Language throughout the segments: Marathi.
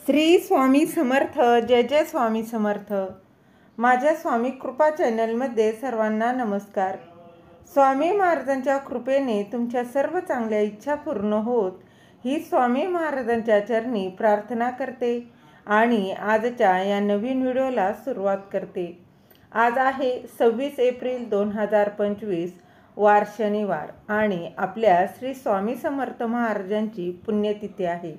श्री स्वामी समर्थ. जय जय स्वामी समर्थ. माझ्या स्वामी कृपा चॅनलमध्ये सर्वांना नमस्कार. स्वामी महाराजांच्या कृपेने तुमच्या सर्व चांगल्या इच्छा पूर्ण होत ही स्वामी महाराजांच्या चरणी प्रार्थना करते आणि आजच्या या नवीन व्हिडिओला सुरुवात करते. आज आहे 26 एप्रिल 2025 वार शनिवार आणि आपल्या श्री स्वामी समर्थ महाराजांची पुण्यतिथी आहे.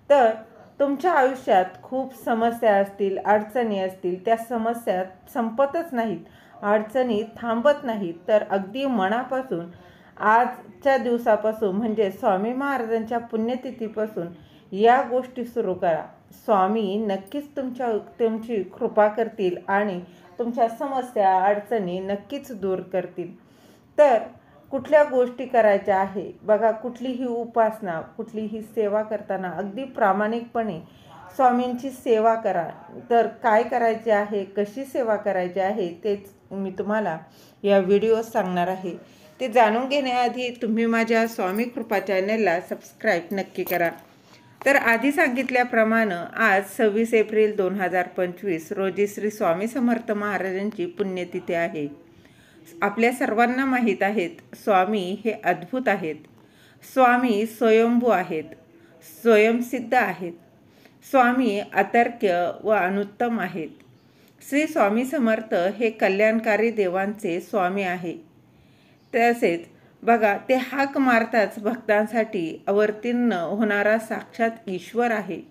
तर तुमच्या आयुष्यात खूप समस्या असतील, अडचणी असतील, त्या समस्या संपतच नाहीत, अडचणी थांबत नाहीत. तर अगदी मनापासून आजच्या दिवसापासून म्हणजे स्वामी महाराजांच्या पुण्यतिथीपासून या गोष्टी सुरू करा. स्वामी नक्कीच तुमची कृपा करतील आणि तुमच्या समस्या अडचणी नक्कीच दूर करतील. तर कुठल्या गोष्टी करायच्या आहे बघा. कुठलीही उपासना, कुठलीही सेवा करताना अगदी प्रामाणिकपणे स्वामींची सेवा करा. तर काय करायचे आहे, कशी सेवा करायची आहे तेच मी तुम्हाला या व्हिडिओत सांगणार आहे. ते जाणून घेण्याआधी तुम्ही माझ्या स्वामी कृपा चॅनलला सबस्क्राईब नक्की करा. तर आधी सांगितल्याप्रमाणे आज 26 एप्रिल 2025 रोजी श्री स्वामी समर्थ महाराजांची पुण्यतिथी आहे. आपल्या सर्वांना माहीत आहेत, स्वामी हे अद्भुत आहेत. स्वामी स्वयंभू आहेत, स्वयंसिद्ध आहेत. स्वामी अतर्क्य व अनुत्तम आहेत. श्री स्वामी समर्थ हे कल्याणकारी देवांचे स्वामी आहे. तसेच बघा, ते हाक मारताच भक्तांसाठी अवतीर्ण होणारा साक्षात ईश्वर आहे.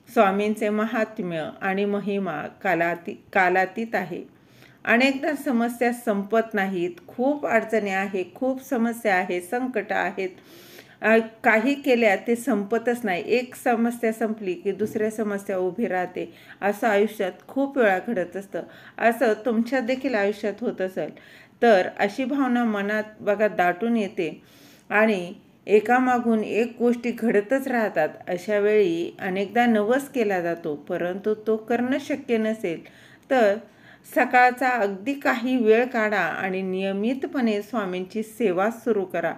स्वामींचे महात्म्य आणि महिमा कालातीत आहे. अनेकदा समस्या संपत नाहीत, खूप अडचणी आहे, खूप समस्या आहे, संकट आहेत, काही केल्या ते संपतच नाही. एक समस्या संपली की दुसऱ्या समस्या उभी राहते. असं आयुष्यात खूप वेळा घडत असतं. असं तुमच्या देखील आयुष्यात होत असेल तर अशी भावना मनात बघा दाटून येते आणि एकामागून एक गोष्टी घडतच राहतात. अशा वेळी अनेकदा नवस केला जातो, परंतु तो करणं शक्य नसेल तर सकाळचा अगदी काही वेळ काढा आणि नियमितपणे स्वामींची सेवा सुरू करा.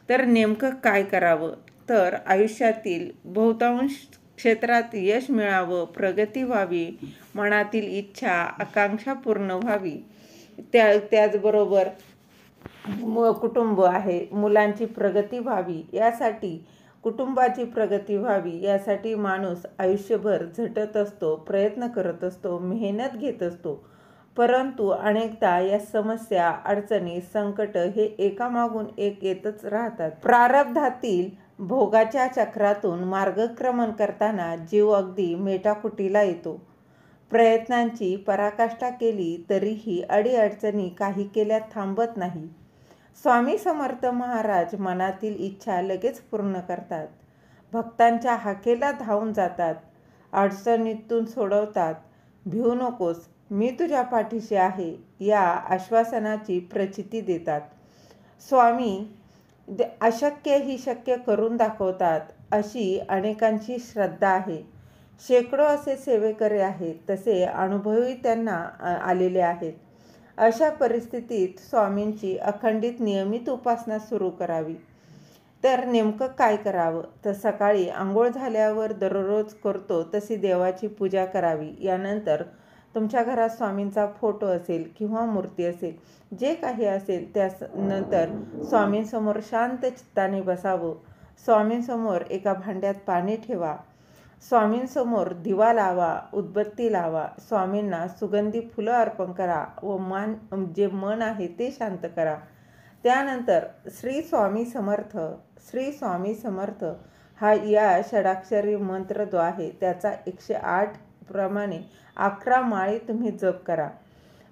तर नेमकं काय करावं, तर आयुष्यातील बहुतांश क्षेत्रात यश मिळावं, प्रगती व्हावी, मनातील इच्छा आकांक्षा पूर्ण व्हावी, त्याचबरोबर कुटुंब आहे, मुलांची प्रगती व्हावी, यासाठी कुटुंबाची प्रगती व्हावी यासाठी माणूस आयुष्यभर झटत असतो, प्रयत्न करत असतो, मेहनत घेत असतो. परंतु अनेकदा या समस्या, अडचणी, संकट हे एकामागून एक येतच राहतात. प्रारब्धातील भोगाच्या चक्रातून मार्गक्रमण करताना जीव अगदी मेटाकुटीला येतो. प्रयत्नांची पराकाष्ठा केली तरीही अडीअडचणी काही केल्या थांबत नाही. स्वामी समर्थ महाराज मनातील इच्छा लगेच पूर्ण करतात. भक्तांच्या हाकेला धावून जातात, अडचणीतून सोडवतात. भिवू नकोस, मी तुझ्या पाठीशी आहे या आश्वासनाची प्रचिती देतात. स्वामी अशक्य ही शक्य करून दाखवतात अशी अनेकांची श्रद्धा आहे. शेकडो असे सेवेकरी आहेत, तसे अनुभवही त्यांना आलेले आहेत. अशा परिस्थितीत स्वामींची अखंडित नियमित उपासना सुरू करावी. तर नेमकं काय करावं, तर सकाळी आंघोळ झाल्यावर दररोज करतो तशी देवाची पूजा करावी. यानंतर तुमच्या घरात स्वामींचा फोटो असेल किंवा मूर्ती असेल, जे काही असेल त्यानंतर स्वामींसमोर शांत चित्ताने बसावं. स्वामींसमोर एका भांड्यात पाणी ठेवा. स्वामींसमोर दिवा लावा, उदबत्ती लावा. स्वामींना सुगंधी फुलं अर्पण करा व जे मन आहे ते शांत करा. त्यानंतर श्री स्वामी समर्थ, श्री स्वामी समर्थ हा या षडाक्षरी मंत्र जो आहे त्याचा 108 प्रमाणे 11 माळी तुम्ही जप करा.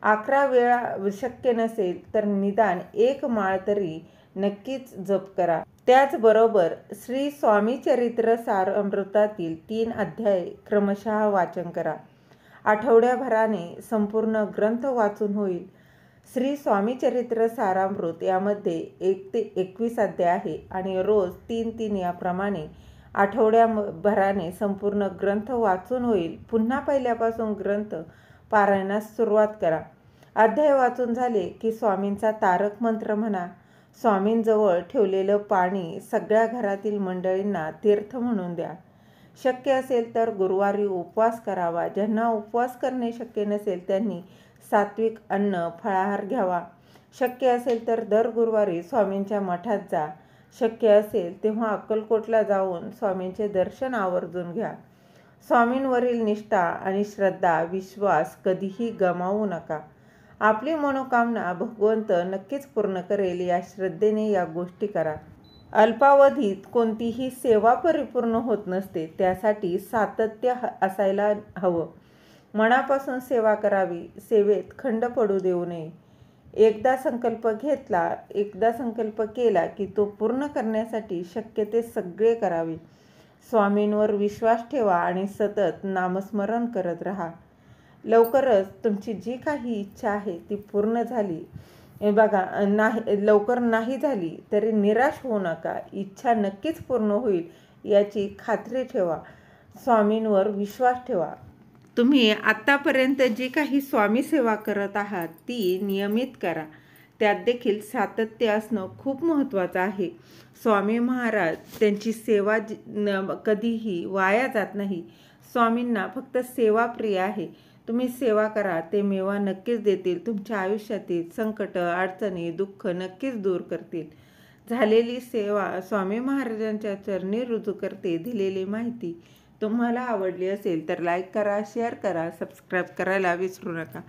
11 वेळा शक्य नसेल तर निदान 1 माळ तरी नक्कीच जप करा. त्याचबरोबर श्री स्वामी चरित्र सारामृतातील 3 अध्याय क्रमशः वाचन करा. आठवड्याभराने संपूर्ण ग्रंथ वाचून होईल. श्री स्वामी चरित्र सारामृत यामध्ये 1 ते 21 अध्याय आहे आणि रोज 3-3 याप्रमाणे आठवड्याभराने संपूर्ण ग्रंथ वाचून होईल. पुन्हा पहिल्यापासून ग्रंथ पारायणास सुरुवात करा. अध्याय वाचून झाले की स्वामींचा तारक मंत्र म्हणा. स्वामींजवळ ठेवलेलं पाणी सगळ्या घरातील मंडळींना तीर्थ म्हणून द्या. शक्य असेल तर गुरुवारी उपवास करावा. ज्यांना उपवास करणे शक्य नसेल त्यांनी सात्विक अन्न फळाहार घ्यावा. शक्य असेल तर दर गुरुवारी स्वामींच्या मठात जा. शक्य असेल तेव्हा अक्कलकोटला जाऊन स्वामींचे दर्शन आवर्जून घ्या. स्वामींवरील निष्ठा आणि श्रद्धा विश्वास कधीही गमावू नका. आपली मनोकामना भगवंत नक्कीच पूर्ण करेल या श्रद्धेने या गोष्टी करा. अल्पावधीत कोणतीही सेवा परिपूर्ण होत नसते, त्यासाठी सातत्य असायला हवं. मनापासून सेवा करावी. सेवेत खंड पडू देऊ नये. एकदा संकल्प केला की तो पूर्ण करण्यासाठी शक्य ते सगळे करावे. स्वामींवर विश्वास ठेवा आणि सतत नामस्मरण करत राहा. लवकरच तुमची जी काही इच्छा आहे ती पूर्ण झाली बघा लवकर नाही झाली तरी निराश होऊ नका. इच्छा नक्कीच पूर्ण होईल याची खात्री ठेवा. स्वामींवर विश्वास ठेवा. तुम्ही आत्तापर्यंत जी काही स्वामी सेवा करत आहात ती नियमित करा. त्यात देखील सातत्य असणं खूप महत्त्वाचं आहे. स्वामी महाराज त्यांची सेवा कधीही वाया जात नाही. स्वामींना फक्त सेवाप्रिय आहे. तुम्ही सेवा करा, ते मेवा नक्कीच देतील. तुमच्या आयुष्यातील संकट, अडचणी, दुःख नक्कीच दूर करतील. झालेली सेवा स्वामी महाराजांच्या चरणी रुजू करते. दिलेली माहिती तुम्हाला आवडली असेल तर लाईक करा, शेअर करा, सबस्क्राईब करायला विसरू नका.